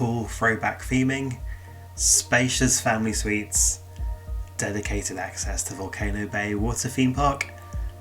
cool throwback theming, spacious family suites, dedicated access to Volcano Bay Water Theme Park,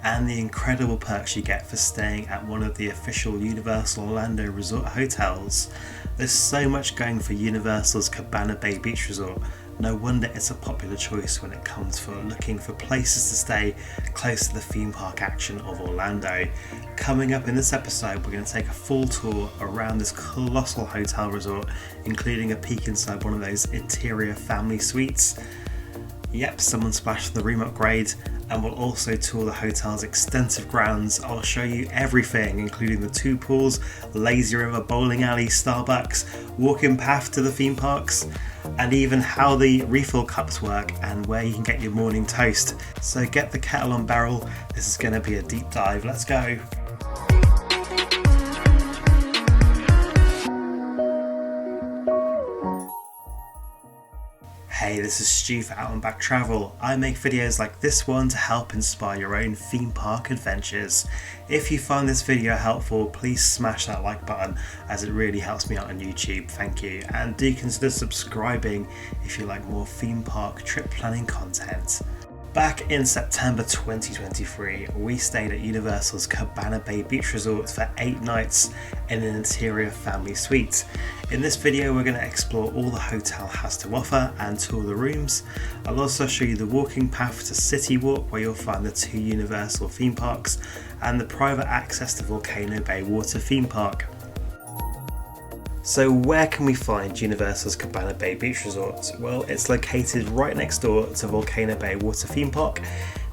and the incredible perks you get for staying at one of the official Universal Orlando Resort hotels. There's so much going for Universal's Cabana Bay Beach Resort. No wonder it's a popular choice when it comes for looking for places to stay close to the theme park action of Orlando. Coming up in this episode, we're going to take a full tour around this colossal hotel resort, including a peek inside one of those interior family suites. Yep, someone splashed the room upgrade, and we'll also tour the hotel's extensive grounds. I'll show you everything, including the 2 pools, lazy river, bowling alley, Starbucks, walking path to the theme parks, and even how the refill cups work and where you can get your morning toast. So get the kettle on barrel, this is going to be a deep dive, let's go! Hey, this is Stu for Out and Back Travel. I make videos like this one to help inspire your own theme park adventures. If you find this video helpful, please smash that like button as it really helps me out on YouTube, thank you. And do consider subscribing if you like more theme park trip planning content. Back in September 2023, we stayed at Universal's Cabana Bay Beach Resort for 8 nights in an interior family suite. In this video, we're going to explore all the hotel has to offer and tour the rooms. I'll also show you the walking path to City Walk, where you'll find the 2 Universal theme parks and the private access to Volcano Bay Water Theme Park. So where can we find Universal's Cabana Bay Beach Resort? Well, it's located right next door to Volcano Bay Water Theme Park,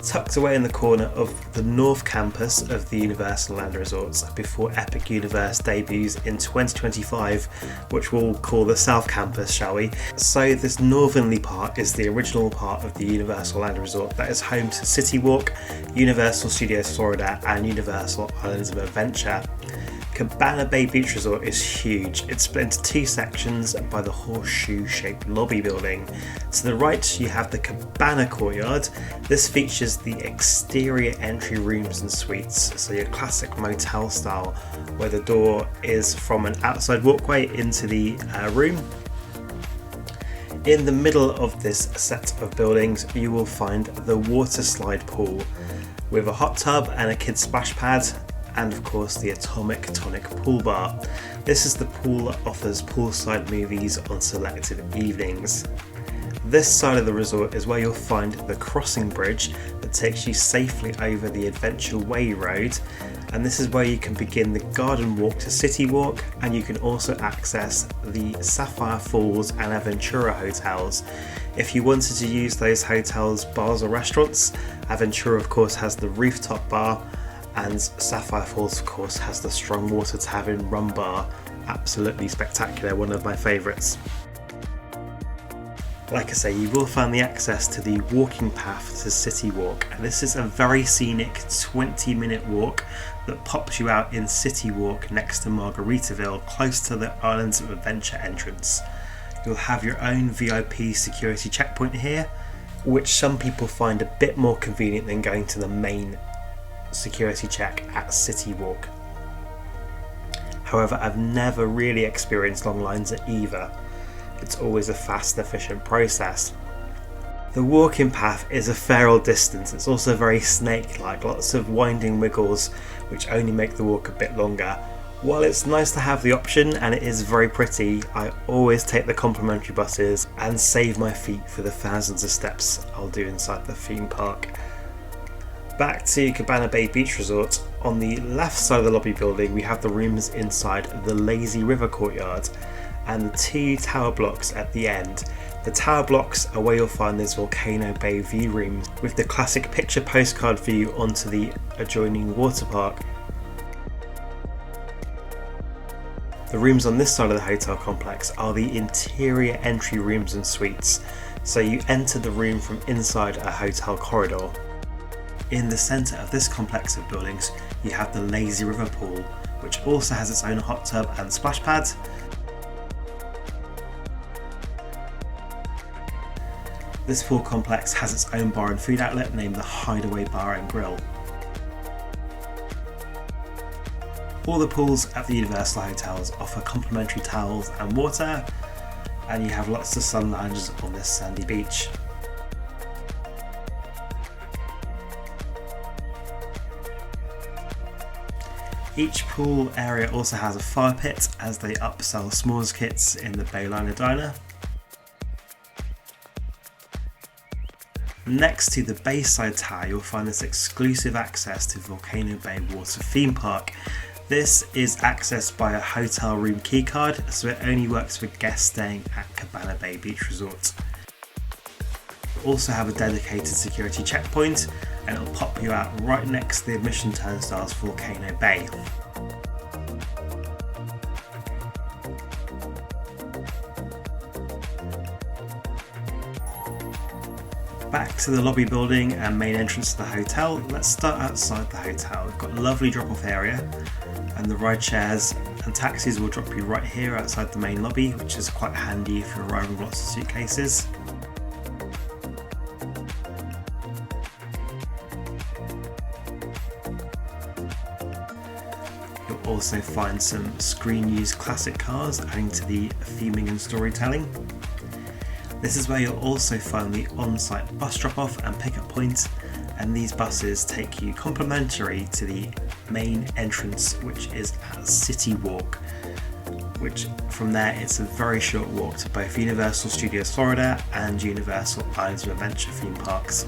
tucked away in the corner of the North Campus of the Universal Orlando Resorts before Epic Universe debuts in 2025, which we'll call the South Campus, shall we? So this northerly part is the original part of the Universal Orlando Resort that is home to City Walk, Universal Studios Florida and Universal Islands of Adventure. Cabana Bay Beach Resort is huge. It's split into 2 sections by the horseshoe-shaped lobby building. To the right, you have the Cabana Courtyard. This features the exterior entry rooms and suites, so your classic motel style, where the door is from an outside walkway into the room. In the middle of this set of buildings, you will find the water slide pool with a hot tub and a kid's splash pad, and of course the Atomic Tonic pool bar. This is the pool that offers poolside movies on selected evenings. This side of the resort is where you'll find the crossing bridge that takes you safely over the Adventure Way Road, and this is where you can begin the garden walk to City Walk, and you can also access the Sapphire Falls and Aventura hotels. If you wanted to use those hotels, bars or restaurants, Aventura of course has the rooftop bar, and Sapphire Falls of course has the Strong Water Tavern rum bar. Absolutely spectacular, one of my favourites. Like I say, you will find the access to the walking path to City Walk, and this is a very scenic 20-minute walk that pops you out in City Walk next to Margaritaville, close to the Islands of Adventure entrance. You'll have your own VIP security checkpoint here, which some people find a bit more convenient than going to the main security check at City Walk. However, I've never really experienced long lines at either. It's always a fast and efficient process. The walking path is a fair old distance. It's also very snake-like, lots of winding wiggles which only make the walk a bit longer. While it's nice to have the option and it is very pretty, I always take the complimentary buses and save my feet for the thousands of steps I'll do inside the theme park. Back to Cabana Bay Beach Resort. On the left side of the lobby building, we have the rooms inside the Lazy River Courtyard and the 2 tower blocks at the end. The tower blocks are where you'll find those Volcano Bay view rooms with the classic picture postcard view onto the adjoining water park. The rooms on this side of the hotel complex are the interior entry rooms and suites, so you enter the room from inside a hotel corridor. In the centre of this complex of buildings, you have the Lazy River Pool, which also has its own hot tub and splash pad. This pool complex has its own bar and food outlet named the Hideaway Bar and Grill. All the pools at the Universal hotels offer complimentary towels and water, and you have lots of sun lounges on this sandy beach. Each pool area also has a fire pit as they upsell s'mores kits in the Bayliner Diner. Next to the Bayside Tower, you'll find this exclusive access to Volcano Bay Water Theme Park. This is accessed by a hotel room keycard, so it only works for guests staying at Cabana Bay Beach Resort. You also have a dedicated security checkpoint, and it'll pop you out right next to the admission turnstiles for Volcano Bay. Back to the lobby building and main entrance to the hotel. Let's start outside the hotel. We've got a lovely drop-off area, and the ride shares and taxis will drop you right here outside the main lobby, which is quite handy if you're arriving with lots of suitcases. You'll also find some screen-used classic cars adding to the theming and storytelling. This is where you'll also find the on-site bus drop-off and pick-up point, and these buses take you complimentary to the main entrance, which is at City Walk, which from there it's a very short walk to both Universal Studios Florida and Universal Islands of Adventure theme parks.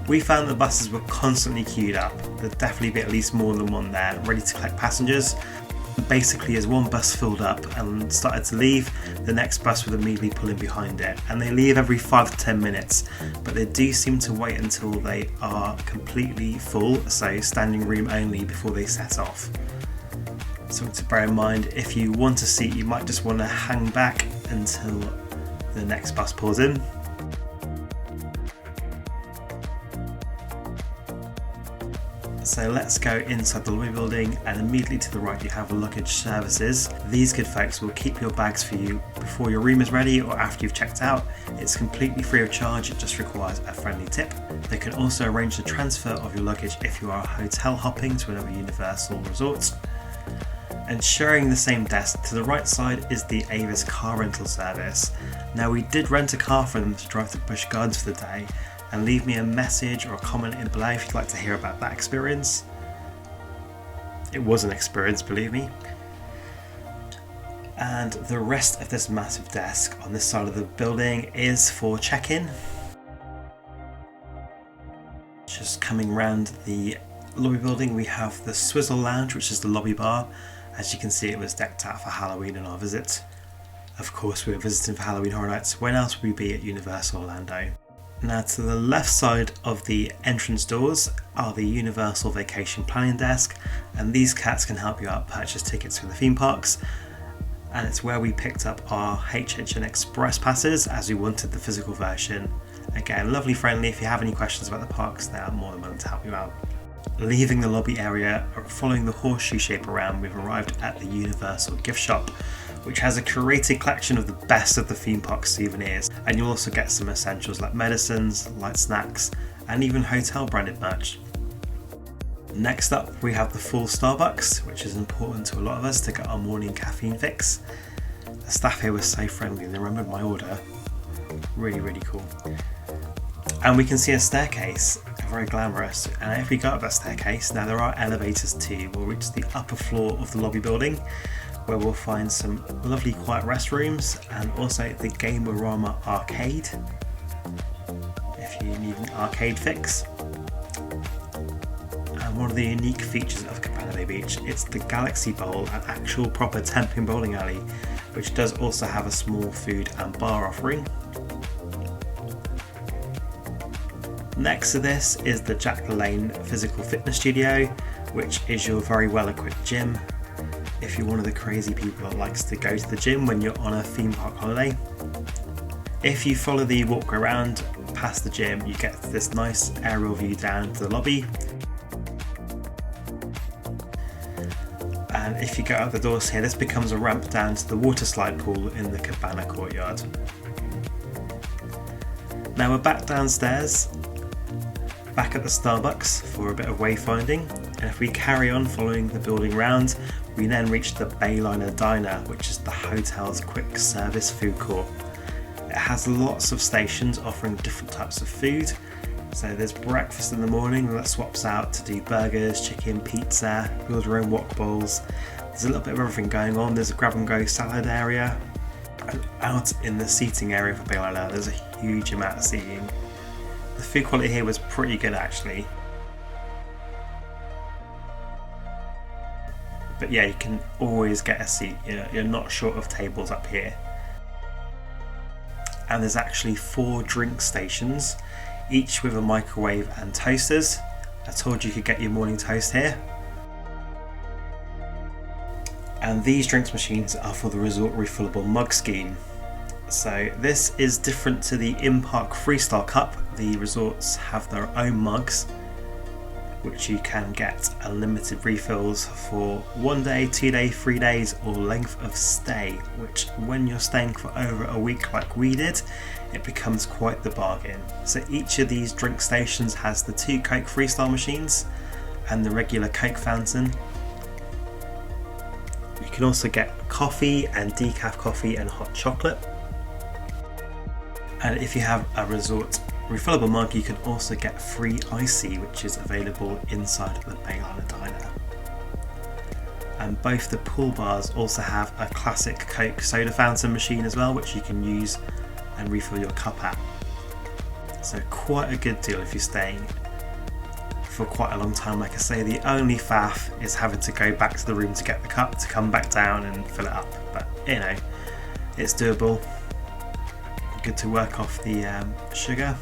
We found the buses were constantly queued up. There'd definitely be at least more than one there, ready to collect passengers. Basically, as one bus filled up and started to leave, the next bus would immediately pull in behind it. And they leave every 5 to 10 minutes, but they do seem to wait until they are completely full, so standing room only before they set off. Something to bear in mind, if you want a seat, you might just want to hang back until the next bus pulls in. So let's go inside the lobby building, and immediately to the right you have luggage services. These good folks will keep your bags for you before your room is ready or after you've checked out. It's completely free of charge, it just requires a friendly tip. They can also arrange the transfer of your luggage if you are hotel hopping to another Universal resort. And sharing the same desk to the right side is the Avis car rental service. Now, we did rent a car for them to drive to Busch Gardens for the day, and leave me a message or a comment in below if you'd like to hear about that experience. It was an experience, believe me. And the rest of this massive desk on this side of the building is for check-in. Just coming around the lobby building, we have the Swizzle Lounge, which is the lobby bar. As you can see, it was decked out for Halloween on our visit. Of course, we were visiting for Halloween Horror Nights. When else would we be at Universal Orlando? Now, to the left side of the entrance doors are the Universal Vacation Planning Desk, and these cats can help you out purchase tickets for the theme parks. And it's where we picked up our HHN Express passes, as we wanted the physical version. Again, lovely, friendly. If you have any questions about the parks, they are more than willing to help you out. Leaving the lobby area, following the horseshoe shape around, we've arrived at the Universal Gift Shop, which has a curated collection of the best of the theme park souvenirs, and you'll also get some essentials like medicines, light snacks, and even hotel branded merch. Next up, we have the full Starbucks, which is important to a lot of us to get our morning caffeine fix. The staff here was so friendly, they remembered my order. Really, really cool. And we can see a staircase, very glamorous, and if we go up that staircase, now there are elevators too. We'll reach the upper floor of the lobby building, where we'll find some lovely quiet restrooms and also the Gamerama arcade, if you need an arcade fix. And one of the unique features of Cabana Bay Beach, it's the Galaxy Bowl, an actual proper 10-pin bowling alley, which does also have a small food and bar offering. Next to this is the Jack Lane Physical Fitness Studio, which is your very well equipped gym if you're one of the crazy people that likes to go to the gym when you're on a theme park holiday. If you follow the walk around past the gym, you get this nice aerial view down to the lobby. And if you go out the doors here, this becomes a ramp down to the water slide pool in the Cabana Courtyard. Now we're back downstairs, back at the Starbucks for a bit of wayfinding, and if we carry on following the building round, we then reach the Bayliner Diner, which is the hotel's quick service food court. It has lots of stations offering different types of food. So there's breakfast in the morning that swaps out to do burgers, chicken, pizza, build your own wok bowls. There's a little bit of everything going on. There's a grab and go salad area. And out in the seating area for Bayliner, there's a huge amount of seating. The food quality here was pretty good actually. But yeah, you can always get a seat. You're not short of tables up here. And there's actually 4 drink stations, each with a microwave and toasters. I told you could get your morning toast here. And these drinks machines are for the resort refillable mug scheme. So this is different to the in-park Freestyle Cup. The resorts have their own mugs, which you can get unlimited refills for 1 day, 2 days, 3 days, or length of stay, which when you're staying for over a week like we did, it becomes quite the bargain. So each of these drink stations has the 2 Coke Freestyle machines and the regular Coke fountain. You can also get coffee and decaf coffee and hot chocolate. And if you have a resort refillable mug, you can also get free icy, which is available inside the Bayliner Diner. And both the pool bars also have a classic Coke soda fountain machine as well, which you can use and refill your cup at. So quite a good deal if you're staying for quite a long time. Like I say, the only faff is having to go back to the room to get the cup to come back down and fill it up. But you know, it's doable. Good to work off the sugar.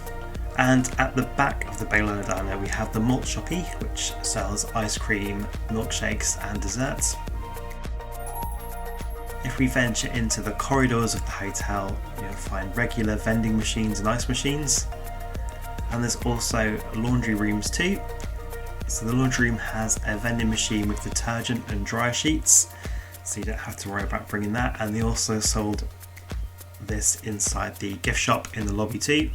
And at the back of the Bayliner Diner we have the Malt Shoppy, which sells ice cream, milkshakes and desserts. If we venture into the corridors of the hotel, you'll find regular vending machines and ice machines. And there's also laundry rooms too. So the laundry room has a vending machine with detergent and dryer sheets, so you don't have to worry about bringing that. And they also sold this inside the gift shop in the lobby too.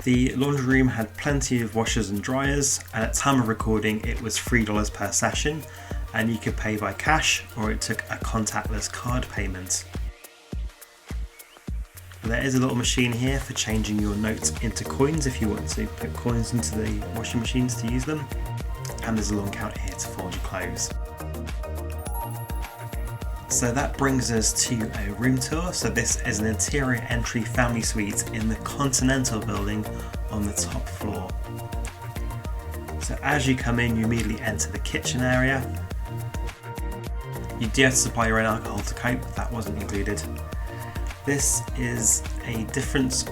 The laundry room had plenty of washers and dryers, and at time of recording it was $3 per session, and you could pay by cash or it took a contactless card payment. There is a little machine here for changing your notes into coins if you want to put coins into the washing machines to use them, and there's a long counter here to fold your clothes. So that brings us to a room tour. So this is an interior entry family suite in the Continental building on the top floor. So as you come in, you immediately enter the kitchen area. You do have to supply your own alcohol to cope, that wasn't included. This is a different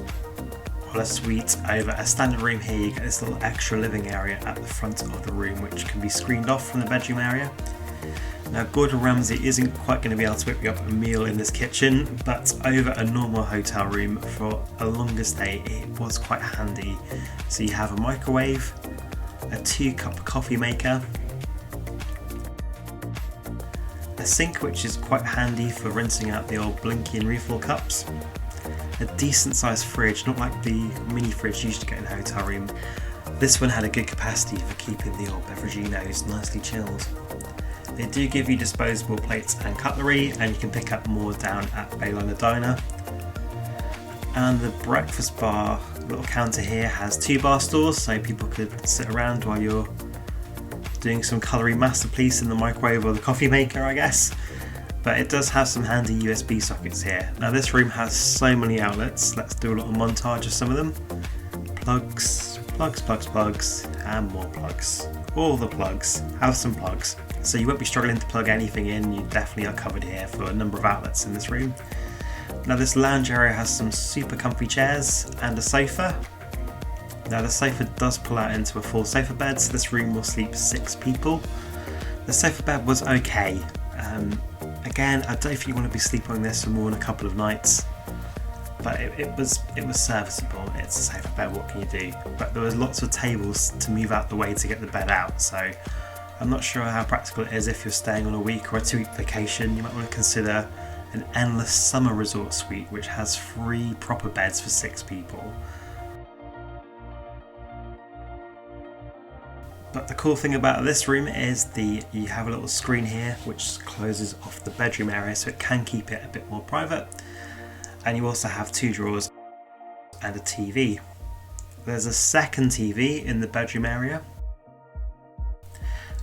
suite over a standard room. Here you get this little extra living area at the front of the room, which can be screened off from the bedroom area. Now Gordon Ramsay isn't quite going to be able to whip you up a meal in this kitchen, but over a normal hotel room for a longer stay it was quite handy. So you have a microwave, a 2-cup coffee maker, a sink which is quite handy for rinsing out the old blinky and refill cups, a decent sized fridge, not like the mini fridge you used to get in a hotel room. This one had a good capacity for keeping the old beveraginos nicely chilled. They do give you disposable plates and cutlery, and you can pick up more down at Bayliner Diner. And the breakfast bar little counter here has 2 bar stools, so people could sit around while you're doing some cutlery masterpiece in the microwave or the coffee maker, I guess. But it does have some handy USB sockets here. Now this room has so many outlets. Let's do a little montage of some of them. Plugs, plugs, plugs, plugs, and more plugs. All the plugs. Have some plugs. So you won't be struggling to plug anything in. You definitely are covered here for a number of outlets in this room. Now this lounge area has some super comfy chairs and a sofa. Now the sofa does pull out into a full sofa bed, so this room will sleep 6 people. The sofa bed was okay. Again, I don't think you want to be sleeping on this for more than a couple of nights, but it was serviceable. It's a sofa bed, what can you do? But there was lots of tables to move out the way to get the bed out, so I'm not sure how practical it is if you're staying on a week or a 2-week vacation. You might want to consider an endless summer resort suite which has 3 proper beds for 6 people. But the cool thing about this room is you have a little screen here which closes off the bedroom area, so it can keep it a bit more private. And you also have 2 drawers and a TV. There's a second TV in the bedroom area,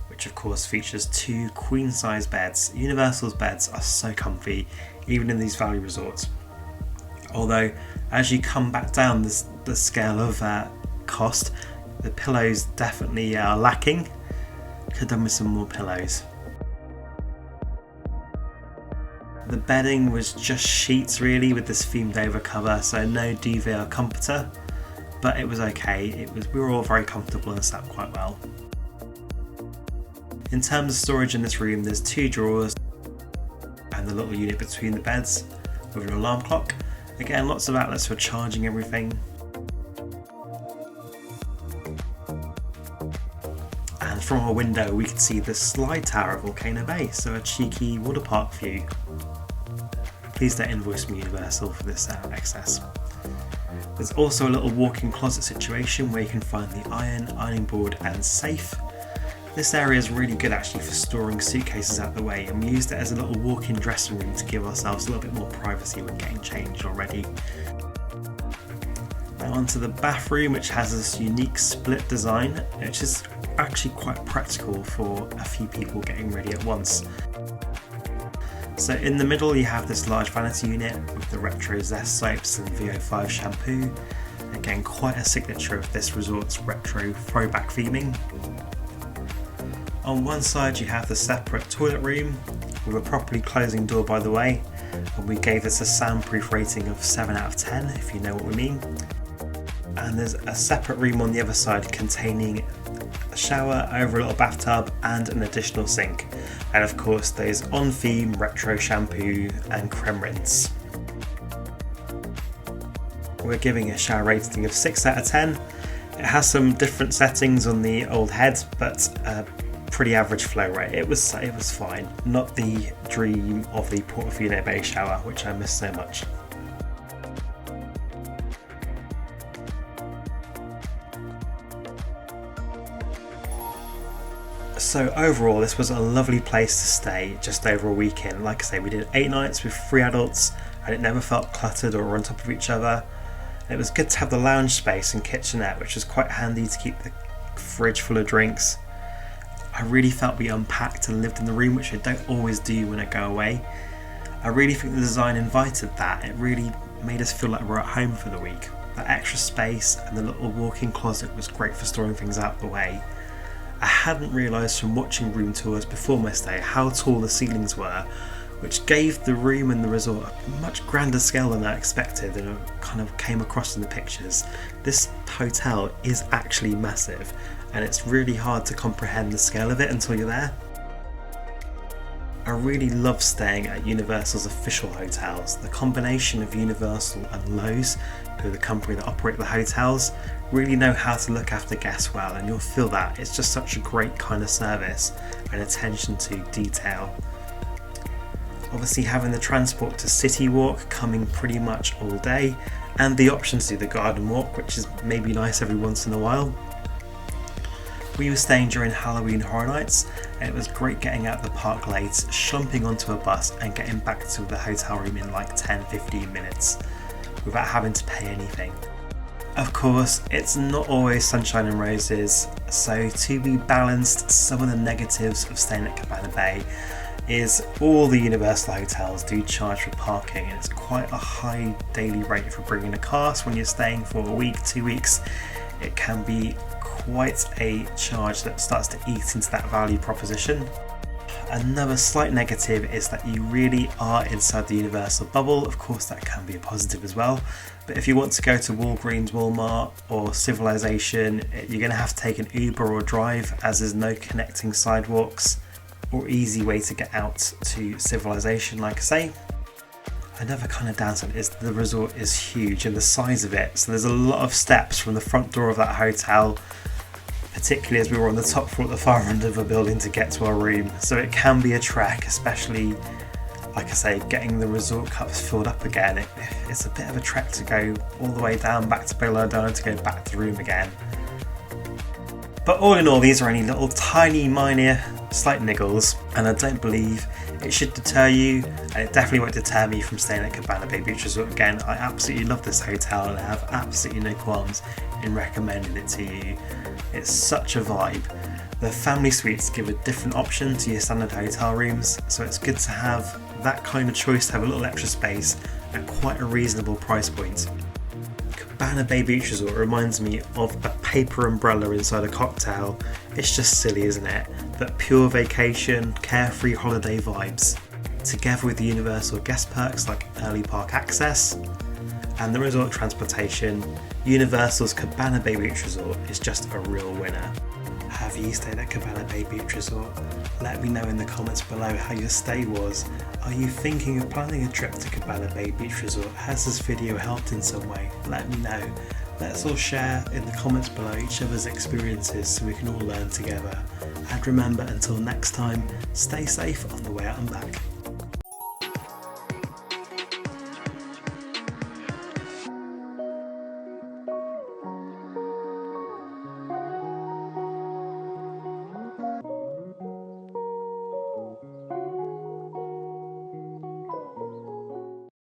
which of course features 2 queen size beds. Universal's beds are so comfy, even in these value resorts. Although as you come back down the scale of cost, the pillows definitely are lacking. Could have done with some more pillows. The bedding was just sheets really, with this themed over cover, so no duvet or comforter, but it was okay. We were all very comfortable and sat quite well. In terms of storage in this room, there's 2 drawers and the little unit between the beds with an alarm clock. Again, lots of outlets for charging everything. And from our window we can see the slide tower of Volcano Bay, so a cheeky water park view. Please don't invoice me, Universal, for this excess. There's also a little walk-in closet situation where you can find the ironing board and safe. This area is really good actually for storing suitcases out the way, and we used it as a little walk-in dressing room to give ourselves a little bit more privacy when getting changed or ready. Now onto the bathroom, which has this unique split design, which is actually quite practical for a few people getting ready at once. So in the middle you have this large vanity unit with the retro Zest soaps and VO5 shampoo. Again, quite a signature of this resort's retro throwback theming. On one side you have the separate toilet room with a properly closing door, by the way, and we gave this a soundproof rating of 7 out of 10 if you know what we mean. And there's a separate room on the other side containing a shower over a little bathtub and an additional sink, and of course those on theme retro shampoo and creme rinse. We're giving a shower rating of 6 out of 10. It has some different settings on the old head, but pretty average flow rate. It was fine. Not the dream of the Portofino Bay shower, which I miss so much. So overall, this was a lovely place to stay just over a weekend. Like I say, we did 8 nights with 3 adults, and it never felt cluttered or on top of each other. And it was good to have the lounge space and kitchenette, which was quite handy to keep the fridge full of drinks. I really felt we unpacked and lived in the room, which I don't always do when I go away. I really think the design invited that. It really made us feel like we're at home for the week. That extra space and the little walk-in closet was great for storing things out of the way. I hadn't realised from watching room tours before my stay how tall the ceilings were, which gave the room and the resort a much grander scale than I expected, and it kind of came across in the pictures. This hotel is actually massive, and it's really hard to comprehend the scale of it until you're there. I really love staying at Universal's official hotels. The combination of Universal and Lowe's, who are the company that operate the hotels, really know how to look after guests well, and you'll feel that. It's just such a great kind of service and attention to detail. Obviously having the transport to City Walk coming pretty much all day, and the option to do the garden walk, which is maybe nice every once in a while. We were staying during Halloween Horror Nights, and it was great getting out the park late, slumping onto a bus and getting back to the hotel room in like 10-15 minutes without having to pay anything. Of course, it's not always sunshine and roses, so to be balanced, some of the negatives of staying at Cabana Bay is all the Universal hotels do charge for parking, and it's quite a high daily rate for bringing a car. So when you're staying for a week, 2 weeks, it can be quite a charge that starts to eat into that value proposition. Another slight negative is that you really are inside the Universal bubble. Of course, that can be a positive as well, but if you want to go to Walgreens, Walmart or Civilization, you're going to have to take an Uber or drive, as there's no connecting sidewalks or easy way to get out to Civilization, like I say. Another kind of downside is the resort is huge and the size of it, so there's a lot of steps from the front door of that hotel, particularly as we were on the top floor at the far end of a building to get to our room, so it can be a trek, especially, like I say, getting the resort cups filled up again. It's a bit of a trek to go all the way down back to Bayliner Diner to go back to the room again. But all in all, these are only little tiny minor slight niggles, and I don't believe it should deter you, and it definitely won't deter me from staying at Cabana Bay Beach Resort again. I absolutely love this hotel and I have absolutely no qualms in recommending it to you. It's such a vibe. The family suites give a different option to your standard hotel rooms, so it's good to have that kind of choice, to have a little extra space at quite a reasonable price point. Cabana Bay Beach Resort reminds me of a paper umbrella inside a cocktail. It's just silly, isn't it? But pure vacation, carefree holiday vibes. Together with the universal guest perks like early park access and the resort transportation, Universal's Cabana Bay Beach Resort is just a real winner. Have you stayed at Cabana Bay Beach Resort? Let me know in the comments below how your stay was. Are you thinking of planning a trip to Cabana Bay Beach Resort? Has this video helped in some way? Let me know. Let's all share in the comments below each other's experiences so we can all learn together. And remember, until next time, stay safe on the way out and back.